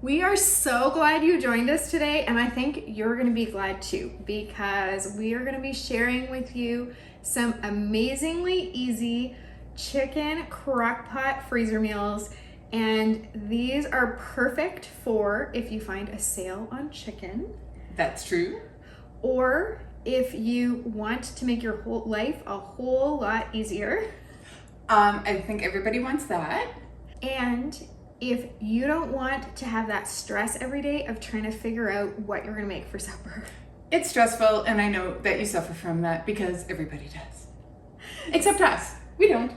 We are so glad you joined us today, and I think you're going to be glad too, because we are going to be sharing with you some amazingly easy chicken crock pot freezer meals, and these are perfect for if you find a sale on chicken. That's true. Or if you want to make your whole life a whole lot easier. I think everybody wants that. And if you don't want to have that stress every day of trying to figure out what you're gonna make for supper. It's stressful, and I know that you suffer from that because everybody does. Except us. We don't.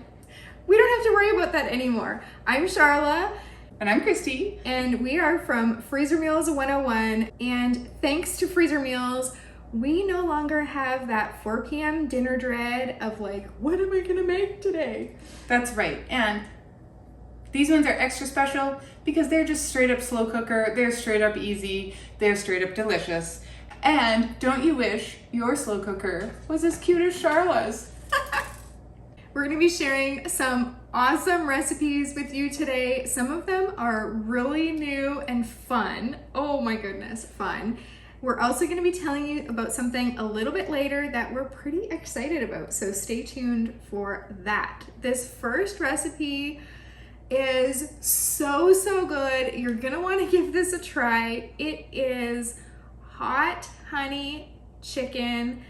We don't have to worry about that anymore. I'm Charla. And I'm Christy. And we are from Freezer Meals 101. And thanks to Freezer Meals, we no longer have that 4 p.m. dinner dread of like, what am I gonna make today? That's right. And these ones are extra special because they're just straight up slow cooker. They're straight up easy. They're straight up delicious. And don't you wish your slow cooker was as cute as Charla's? We're gonna be sharing some awesome recipes with you today. Some of them are really new and fun. Oh my goodness, fun. We're also gonna be telling you about something a little bit later that we're pretty excited about, so stay tuned for that. This first recipe is so good. You're gonna wanna give this a try. It is hot honey chicken.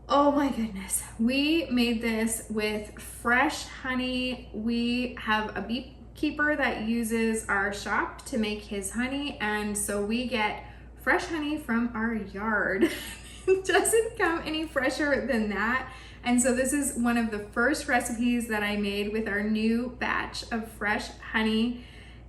Oh my goodness. We made this with fresh honey. We have a beekeeper that uses our shop to make his honey, and so we get fresh honey from our yard. It doesn't come any fresher than that. And so this is one of the first recipes that I made with our new batch of fresh honey.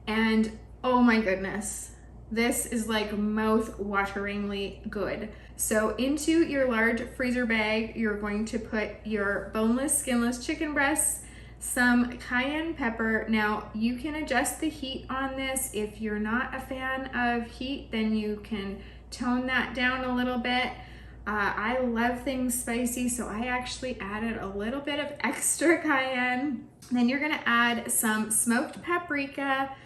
And oh my goodness, this is like mouth-wateringly good. So into your large freezer bag, you're going to put your boneless, skinless chicken breasts, some cayenne pepper. Now you can adjust the heat on this. If you're not a fan of heat, then you can tone that down a little bit. I love things spicy, so I actually added a little bit of extra cayenne. Then you're gonna add some smoked paprika,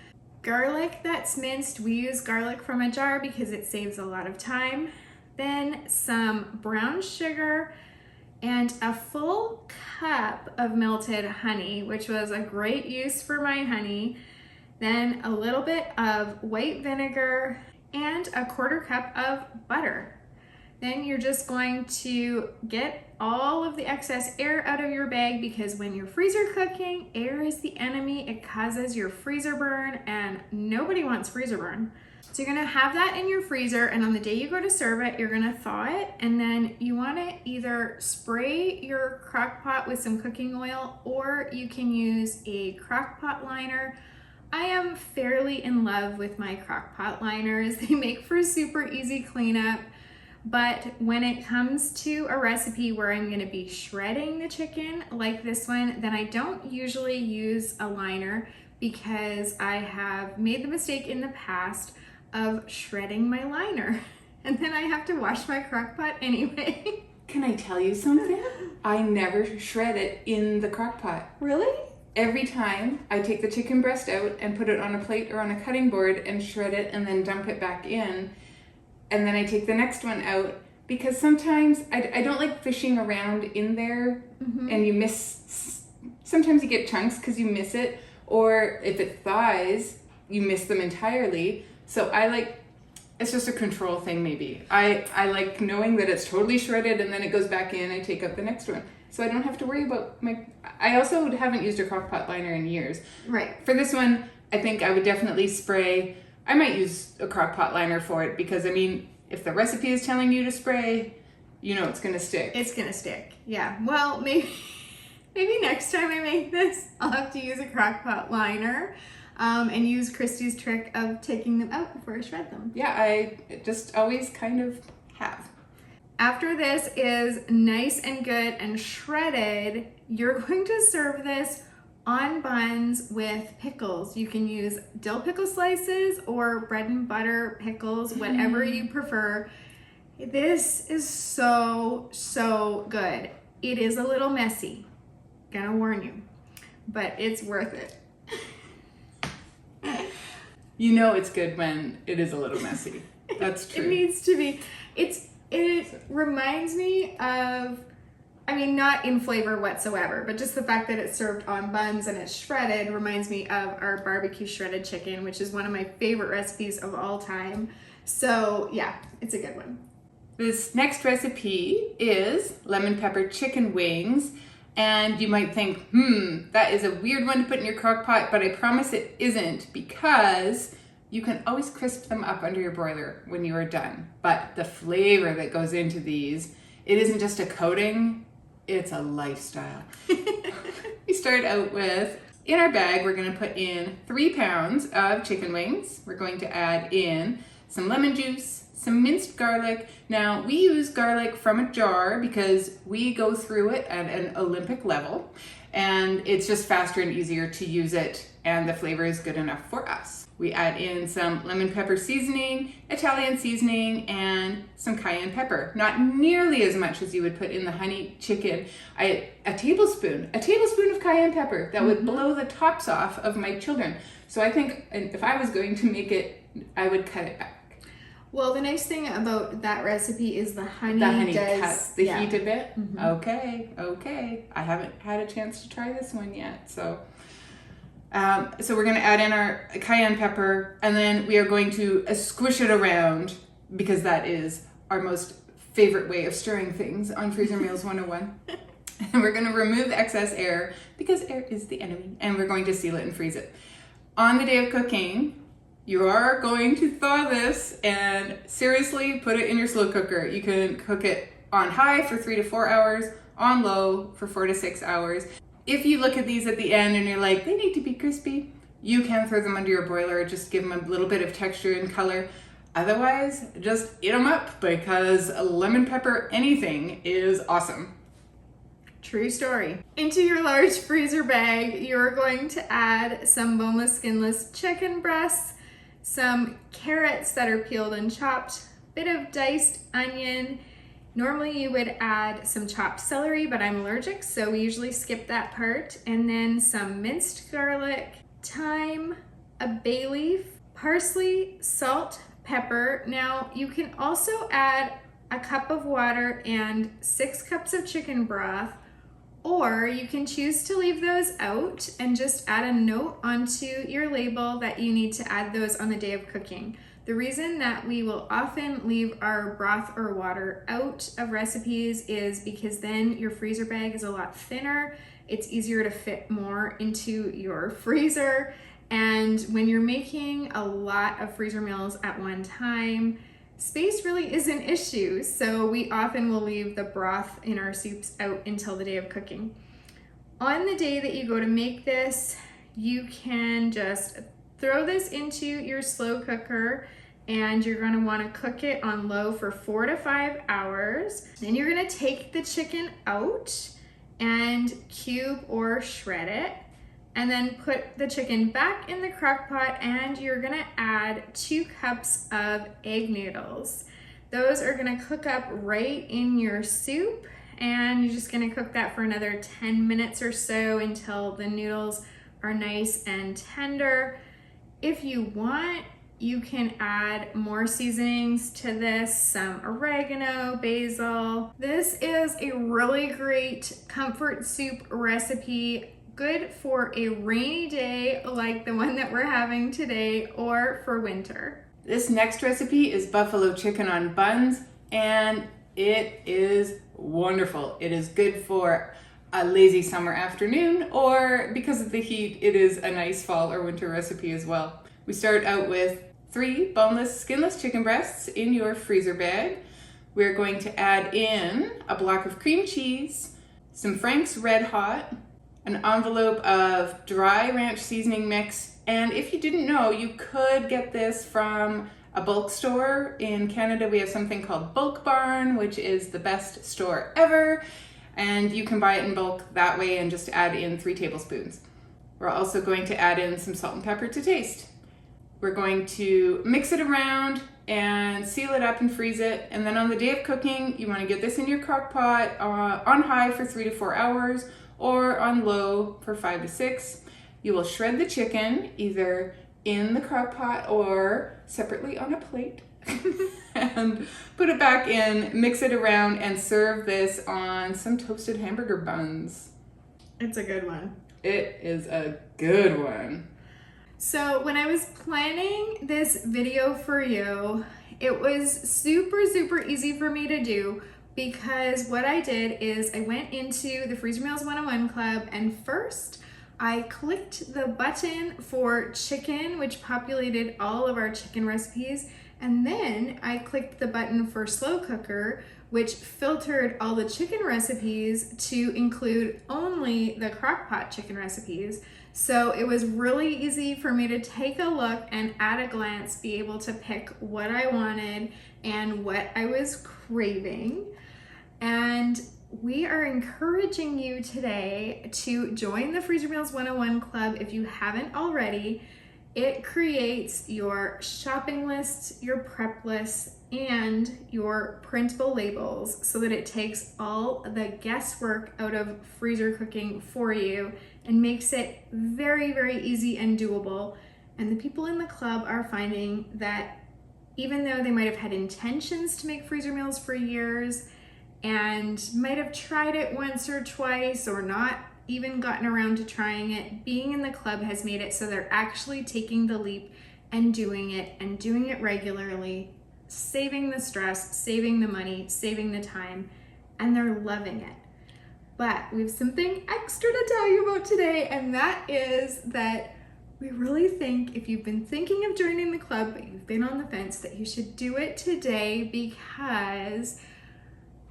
garlic that's minced. We use garlic from a jar because it saves a lot of time. Then some brown sugar and a full cup of melted honey, which was a great use for my honey. Then a little bit of white vinegar and a 1/4 cup of butter. Then you're just going to get all of the excess air out of your bag, because when you're freezer cooking, air is the enemy. It causes your freezer burn, and nobody wants freezer burn. So you're gonna have that in your freezer, and on the day you go to serve it, you're gonna thaw it, and then you wanna either spray your crock pot with some cooking oil, or you can use a crock pot liner. I am fairly in love with my crock pot liners. They make for super easy cleanup. But when it comes to a recipe where I'm gonna be shredding the chicken like this one, then I don't usually use a liner, because I have made the mistake in the past of shredding my liner. And then I have to wash my crock pot anyway. Can I tell you something? I never shred it in the crock pot. Really? Every time I take the chicken breast out and put it on a plate or on a cutting board and shred it and then dump it back in. And then I take the next one out, because sometimes I don't like fishing around in there, and you miss, sometimes you get chunks because you miss it, or if it thaws, you miss them entirely. So I like, it's just a control thing maybe. I like knowing that it's totally shredded and then it goes back in, I take out the next one. So I don't have to worry about I also haven't used a crock pot liner in years. Right. For this one, I think I would definitely spray. I might use a crock pot liner for it, because I mean, if the recipe is telling you to spray, you know it's gonna stick. It's gonna stick, yeah. Well, maybe next time I make this, I'll have to use a crock pot liner and use Christy's trick of taking them out before I shred them. Yeah, I just always kind of have. After this is nice and good and shredded, you're going to serve this on buns with pickles. You can use dill pickle slices or bread and butter pickles, whatever you prefer. This is so good. It is a little messy, gonna warn you, but it's worth it. You know it's good when it is a little messy. That's true. It needs to be. It reminds me of, I mean, not in flavor whatsoever, but just the fact that it's served on buns and it's shredded reminds me of our barbecue shredded chicken, which is one of my favorite recipes of all time. So yeah, it's a good one. This next recipe is lemon pepper chicken wings. And you might think, that is a weird one to put in your crock pot, but I promise it isn't, because you can always crisp them up under your broiler when you are done. But the flavor that goes into these, it isn't just a coating, it's a lifestyle. We start out with, in our bag, we're gonna put in 3 pounds of chicken wings. We're going to add in some lemon juice, some minced garlic. Now, we use garlic from a jar because we go through it at an Olympic level, and it's just faster and easier to use it, and the flavor is good enough for us. We add in some lemon pepper seasoning, Italian seasoning, and some cayenne pepper. Not nearly as much as you would put in the honey chicken. A tablespoon of cayenne pepper. That would blow the tops off of my children. So I think if I was going to make it, I would cut it back. Well, the nice thing about that recipe is the honey cuts the heat a bit. Okay. I haven't had a chance to try this one yet. So we're going to add in our cayenne pepper, and then we are going to squish it around, because that is our most favorite way of stirring things on Freezer Meals 101. And we're going to remove the excess air, because air is the enemy, and we're going to seal it and freeze it. On the day of cooking, you are going to thaw this and seriously put it in your slow cooker. You can cook it on high for 3 to 4 hours, on low for 4 to 6 hours. If you look at these at the end and you're like, they need to be crispy, you can throw them under your broiler, just give them a little bit of texture and color. Otherwise, just eat them up, because lemon pepper anything is awesome. True story. Into your large freezer bag, you're going to add some boneless, skinless chicken breasts, some carrots that are peeled and chopped, bit of diced onion. Normally you would add some chopped celery, but I'm allergic, so we usually skip that part. And then some minced garlic, thyme, a bay leaf, parsley, salt, pepper. Now you can also add a cup of water and 6 cups of chicken broth, or you can choose to leave those out and just add a note onto your label that you need to add those on the day of cooking. The reason that we will often leave our broth or water out of recipes is because then your freezer bag is a lot thinner. It's easier to fit more into your freezer. And when you're making a lot of freezer meals at one time, space really is an issue, so we often will leave the broth in our soups out until the day of cooking. On the day that you go to make this, you can just throw this into your slow cooker, and you're going to want to cook it on low for 4 to 5 hours. Then you're going to take the chicken out and cube or shred it, and then put the chicken back in the crock pot, and you're gonna add 2 cups of egg noodles. Those are gonna cook up right in your soup, and you're just gonna cook that for another 10 minutes or so until the noodles are nice and tender. If you want, you can add more seasonings to this, some oregano, basil. This is a really great comfort soup recipe, good for a rainy day like the one that we're having today, or for winter. This next recipe is buffalo chicken on buns, and it is wonderful. It is good for a lazy summer afternoon, or because of the heat, it is a nice fall or winter recipe as well. We start out with 3 boneless, skinless chicken breasts in your freezer bag. We're going to add in a block of cream cheese, some Frank's Red Hot, an envelope of dry ranch seasoning mix, and if you didn't know, you could get this from a bulk store. In Canada, we have something called Bulk Barn, which is the best store ever, and you can buy it in bulk that way and just add in 3 tablespoons. We're also going to add in some salt and pepper to taste. We're going to mix it around and seal it up and freeze it, and then on the day of cooking, you want to get this in your crock pot on high for 3 to 4 hours, or on low for 5 to 6. You will shred the chicken, either in the crock pot or separately on a plate. And put it back in, mix it around, and serve this on some toasted hamburger buns. It's a good one. It is a good one. So when I was planning this video for you, it was super easy for me to do because what I did is I went into the Freezer Meals 101 Club, and first I clicked the button for chicken, which populated all of our chicken recipes. And then I clicked the button for slow cooker, which filtered all the chicken recipes to include only the crock pot chicken recipes. So it was really easy for me to take a look and at a glance be able to pick what I wanted and what I was craving. And we are encouraging you today to join the Freezer Meals 101 Club if you haven't already. It creates your shopping list, your prep list, and your printable labels so that it takes all the guesswork out of freezer cooking for you and makes it very easy and doable. And the people in the club are finding that even though they might have had intentions to make freezer meals for years and might have tried it once or twice or not even gotten around to trying it, being in the club has made it so they're actually taking the leap and doing it regularly, saving the stress, saving the money, saving the time, and they're loving it. But we have something extra to tell you about today, and that is that we really think if you've been thinking of joining the club but you've been on the fence, that you should do it today, because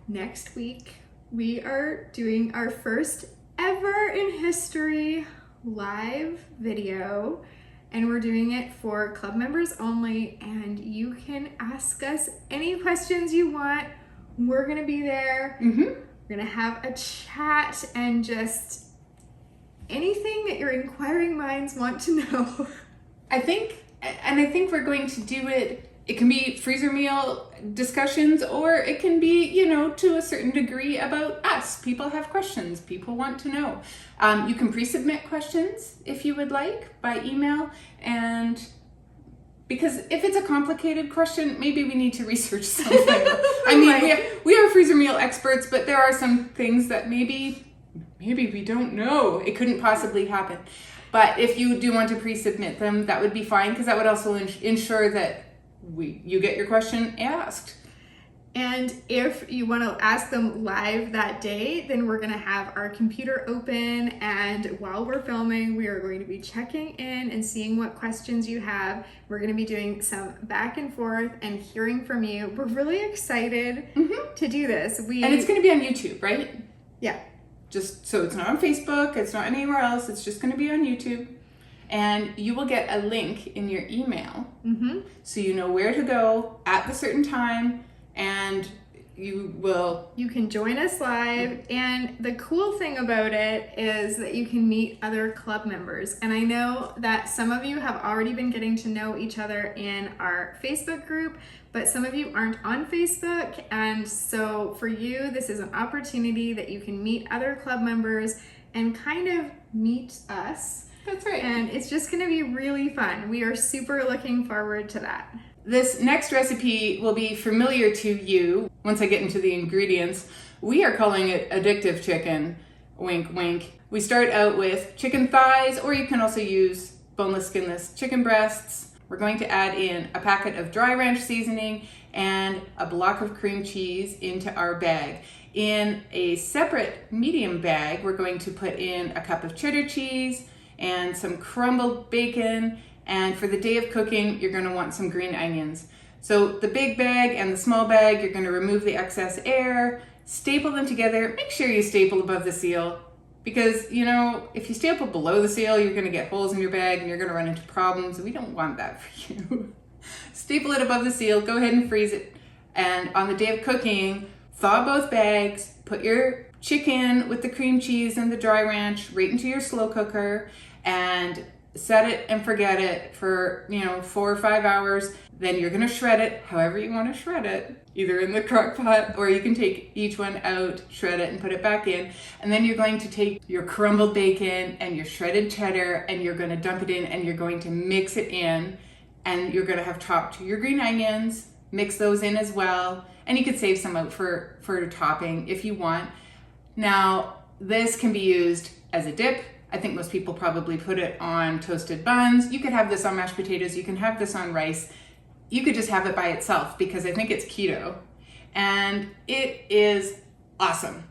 next week we are doing our first ever in history live video, and we're doing it for club members only, and you can ask us any questions you want. We're gonna be there. We're gonna have a chat and just anything that your inquiring minds want to know. I think we're going to do it. It can be freezer meal discussions, or it can be, to a certain degree about us. People have questions. People want to know. You can pre-submit questions if you would like by email, and because if it's a complicated question, maybe we need to research something. I mean, we are freezer meal experts, but there are some things that maybe we don't know. It couldn't possibly happen. But if you do want to pre-submit them, that would be fine, because that would also ensure that you get your question asked. And if you want to ask them live that day, then we're going to have our computer open, and while we're filming, we are going to be checking in and seeing what questions you have. We're going to be doing some back and forth and hearing from you. We're really excited to do this. And it's going to be on YouTube, right? Yeah. Just so it's not on Facebook, it's not anywhere else, it's just going to be on YouTube. And you will get a link in your email, so you know where to go at the certain time, and you can join us live. And the cool thing about it is that you can meet other club members. And I know that some of you have already been getting to know each other in our Facebook group, but some of you aren't on Facebook. And so for you, this is an opportunity that you can meet other club members and kind of meet us. That's right. And it's just going to be really fun. We are super looking forward to that. This next recipe will be familiar to you once I get into the ingredients. We are calling it Addictive Chicken. Wink, wink. We start out with chicken thighs, or you can also use boneless, skinless chicken breasts. We're going to add in a packet of dry ranch seasoning and a block of cream cheese into our bag. In a separate medium bag, we're going to put in a cup of cheddar cheese and some crumbled bacon, and for the day of cooking, you're going to want some green onions. So the big bag and the small bag, you're going to remove the excess air, staple them together. Make sure you staple above the seal, because if you staple below the seal, you're going to get holes in your bag and you're going to run into problems. We don't want that for you. Staple it above the seal, go ahead and freeze it, and on the day of cooking, thaw both bags, put your chicken with the cream cheese and the dry ranch right into your slow cooker, and set it and forget it for, 4 or 5 hours. Then you're going to shred it however you want to shred it, either in the crock pot, or you can take each one out, shred it, and put it back in. And then you're going to take your crumbled bacon and your shredded cheddar, and you're going to dump it in, and you're going to mix it in, and you're going to have chopped your green onions, mix those in as well. And you could save some out for topping if you want. Now, this can be used as a dip. I think most people probably put it on toasted buns. You could have this on mashed potatoes. You can have this on rice. You could just have it by itself because I think it's keto. And it is awesome.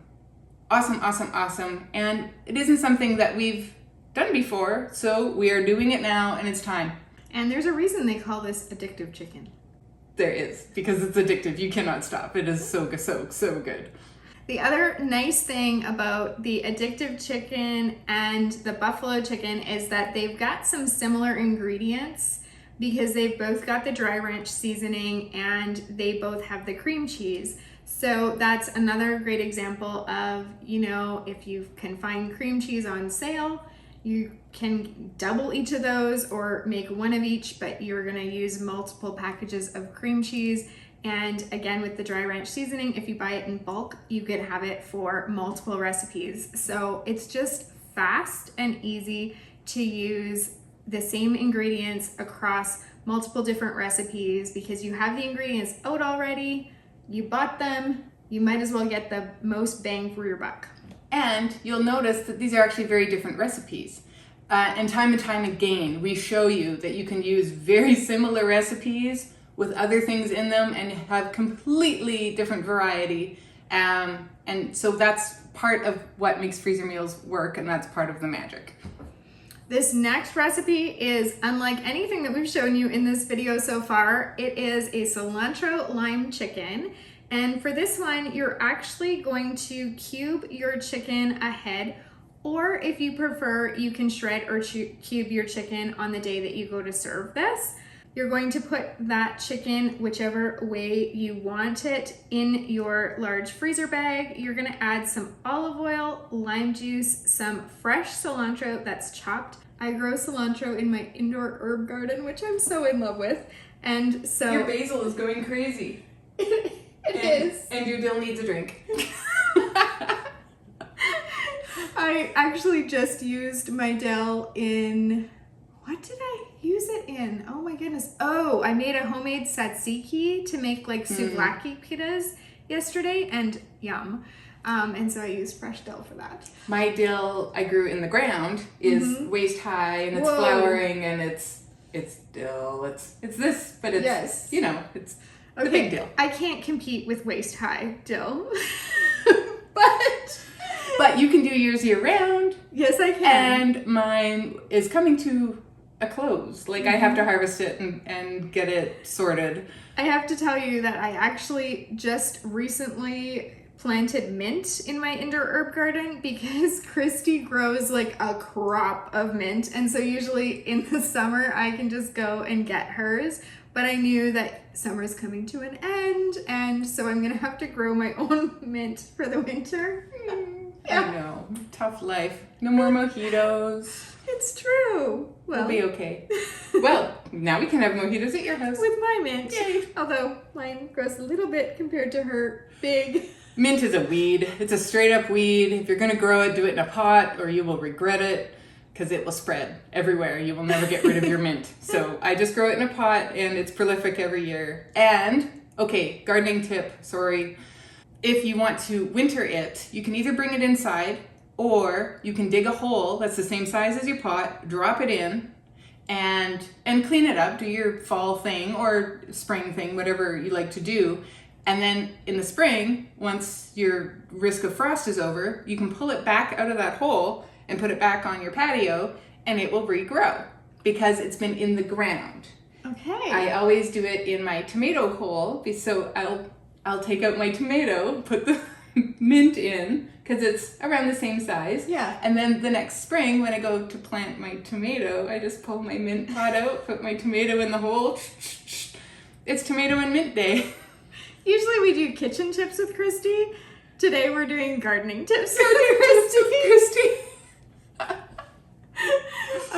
Awesome, awesome, awesome. And it isn't something that we've done before, so we are doing it now and it's time. And there's a reason they call this Addictive Chicken. There is, because it's addictive. You cannot stop. It is so good. The other nice thing about the Addictive Chicken and the Buffalo Chicken is that they've got some similar ingredients because they've both got the dry ranch seasoning and they both have the cream cheese. So that's another great example of, if you can find cream cheese on sale, you can double each of those or make one of each, but you're gonna use multiple packages of cream cheese. And again, with the dry ranch seasoning, if you buy it in bulk, you could have it for multiple recipes. So it's just fast and easy to use the same ingredients across multiple different recipes because you have the ingredients out already, you bought them, you might as well get the most bang for your buck. And you'll notice that these are actually very different recipes. And time again, we show you that you can use very similar recipes with other things in them and have completely different variety. And so that's part of what makes freezer meals work, and that's part of the magic. This next recipe is unlike anything that we've shown you in this video so far. It is a cilantro lime chicken. And for this one, you're actually going to cube your chicken ahead, or if you prefer, you can shred or cube your chicken on the day that you go to serve this. You're going to put that chicken whichever way you want it in your large freezer bag. You're gonna add some olive oil, lime juice, some fresh cilantro that's chopped. I grow cilantro in my indoor herb garden, which I'm so in love with. And so your basil is going crazy. It is. And your dill needs a drink. I actually just used my dill in, what did I use it in? Oh my goodness. Oh, I made a homemade tzatziki to make like souvlaki pitas yesterday, and yum. And so I used fresh dill for that. My dill I grew in the ground is waist high and it's flowering and it's dill. It's this, but it's it's the big dill. I can't compete with waist high dill. But you can do yours year round. Yes, I can. And mine is coming to a close. Like I have to harvest it and get it sorted. I have to tell you that I actually just recently planted mint in my indoor herb garden because Christy grows like a crop of mint. And so usually in the summer I can just go and get hers. But I knew that summer's coming to an end, and so I'm gonna have to grow my own mint for the winter. Yeah. I know. Tough life. No more mojitos. It's true. Well, we'll be okay. Well, now we can have mojitos at your house. With my mint. Yay. Although mine grows a little bit compared to her big. Mint is a weed. It's a straight up weed. If you're going to grow it, do it in a pot or you will regret it because it will spread everywhere. You will never get rid of your mint. So I just grow it in a pot and it's prolific every year. And, okay, gardening tip, sorry. If you want to winter it, you can either bring it inside or you can dig a hole that's the same size as your pot, drop it in, and clean it up, do your fall thing or spring thing, whatever you like to do. And then in the spring, once your risk of frost is over, you can pull it back out of that hole and put it back on your patio and it will regrow because it's been in the ground. Okay. I always do it in my tomato hole, so I'll take out my tomato, put the mint in, because it's around the same size. Yeah. And then the next spring, when I go to plant my tomato, I just pull my mint pot out, put my tomato in the hole. It's tomato and mint day. Usually we do kitchen tips with Christy. Today we're doing gardening tips with Christy.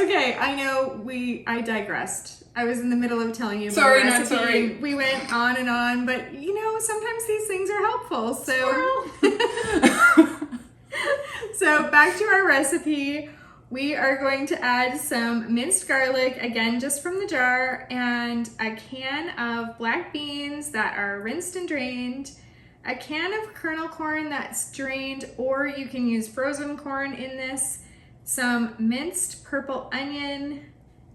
Okay, I know I digressed. I was in the middle of telling you about Sorry, the not recipe. sorry. We went on and on, but you know, sometimes these things are helpful. So, so back to our recipe. We are going to add some minced garlic, again, just from the jar, and a can of black beans that are rinsed and drained, a can of kernel corn that's drained, or you can use frozen corn in this, some minced purple onion,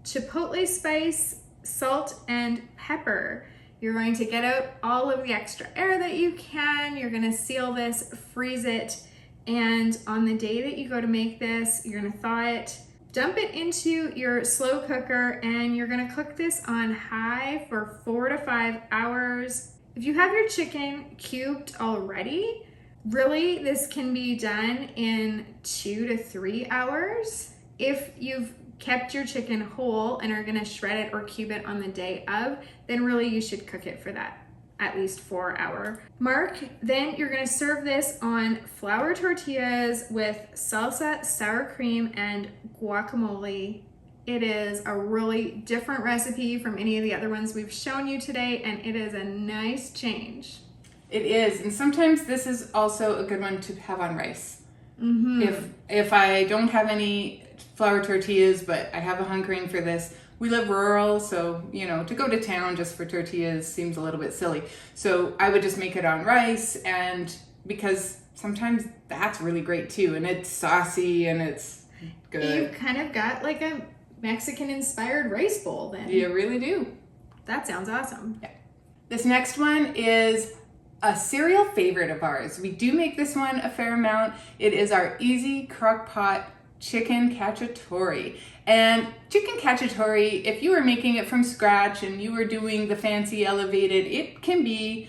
chipotle spice, salt, and pepper. You're going to get out all of the extra air that you can. You're gonna seal this, freeze it, and on the day that you go to make this, you're gonna thaw it, dump it into your slow cooker, and you're gonna cook this on high for 4 to 5 hours. If you have your chicken cubed already, really this can be done in 2 to 3 hours. If you've kept your chicken whole and are gonna shred it or cube it on the day of, then really you should cook it for that at least 4-hour mark. Then you're gonna serve this on flour tortillas with salsa, sour cream, and guacamole. It is a really different recipe from any of the other ones we've shown you today, and it is a nice change. It is, and sometimes this is also a good one to have on rice. Mm-hmm. If I don't have any flour tortillas, but I have a hankering for this. We live rural, so, you know, to go to town just for tortillas seems a little bit silly. So I would just make it on rice, and because sometimes that's really great too, and it's saucy and it's good. You've kind of got like a Mexican-inspired rice bowl then. You really do. That sounds awesome. Yeah. This next one is a cereal favorite of ours. We do make this one a fair amount. It is our easy crock pot chicken cacciatore. And chicken cacciatore, if you were making it from scratch and you were doing the fancy elevated, it can be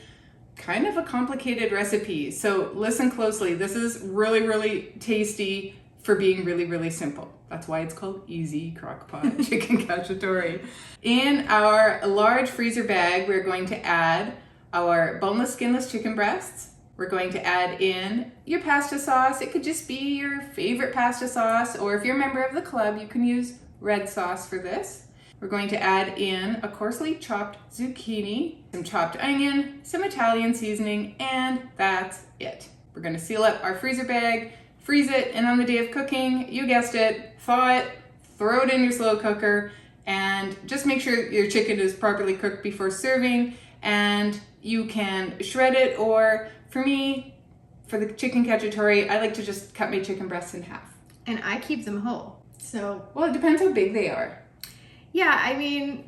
kind of a complicated recipe. So listen closely. This is really, really tasty for being really, really simple. That's why it's called easy crock pot chicken cacciatore. In our large freezer bag, we're going to add our boneless, skinless chicken breasts. We're going to add in your pasta sauce. It could just be your favorite pasta sauce, or if you're a member of the club, you can use red sauce for this. We're going to add in a coarsely chopped zucchini, some chopped onion, some Italian seasoning, and that's it. We're going to seal up our freezer bag, freeze it, and on the day of cooking, you guessed it, thaw it, throw it in your slow cooker, and just make sure your chicken is properly cooked before serving, and you can shred it, or for me, for the chicken cacciatore, I like to just cut my chicken breasts in half. And I keep them whole. So, well, it depends how big they are. Yeah, I mean,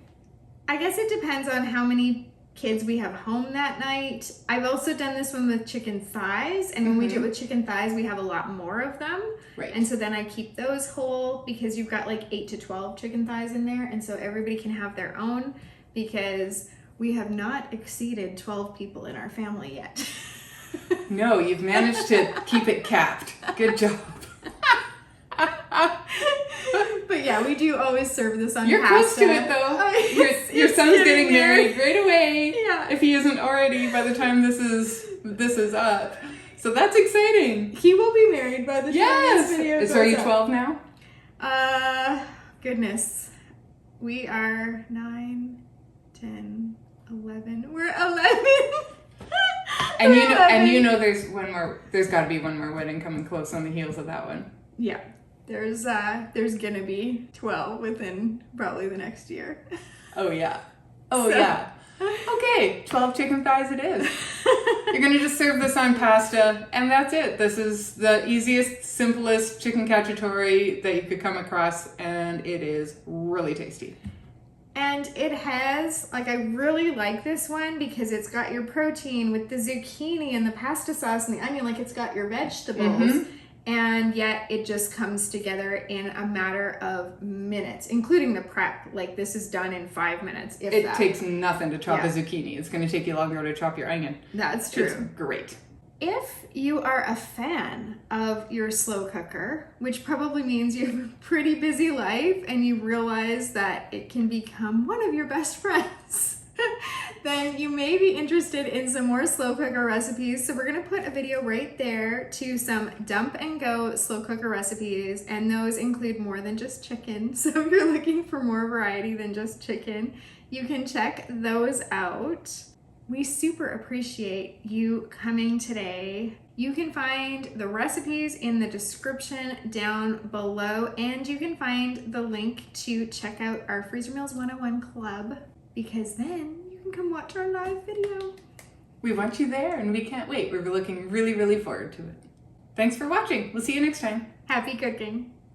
I guess it depends on how many kids we have home that night. I've also done this one with chicken thighs, and when we do it with chicken thighs, we have a lot more of them. Right. And so then I keep those whole because you've got like 8 to 12 chicken thighs in there, and so everybody can have their own because we have not exceeded 12 people in our family yet. No, you've managed to keep it capped. Good job. But yeah, we do always serve this on You're pasta. close to it though. Your son's getting married right away. Yeah. If he isn't already by the time this is up. So that's exciting. He will be married by the time this video goes So are you up. 12 now? Goodness. We are 9, 10, 11. We're 11. And you know there's got to be one more wedding coming close on the heels of that one. Yeah. There's gonna be 12 within probably the next year. Oh yeah. Yeah. Okay, 12 chicken thighs it is. You're gonna just serve this on pasta, and that's it. This is the easiest, simplest chicken cacciatore that you could come across, and it is really tasty. And it has, like, I really like this one because it's got your protein with the zucchini and the pasta sauce and the onion, like it's got your vegetables. And yet it just comes together in a matter of minutes, including the prep. Like, this is done in 5 minutes, if It that. takes nothing to chop a zucchini. It's going to take you longer to chop your onion. That's true. It's great. If you are a fan of your slow cooker, which probably means you have a pretty busy life and you realize that it can become one of your best friends, then you may be interested in some more slow cooker recipes. So we're gonna put a video right there to some dump and go slow cooker recipes, and those include more than just chicken. So if you're looking for more variety than just chicken, you can check those out. We super appreciate you coming today. You can find the recipes in the description down below, and you can find the link to check out our Freezer Meals 101 Club, because then you can come watch our live video. We want you there and we can't wait. We're looking really, really forward to it. Thanks for watching. We'll see you next time. Happy cooking.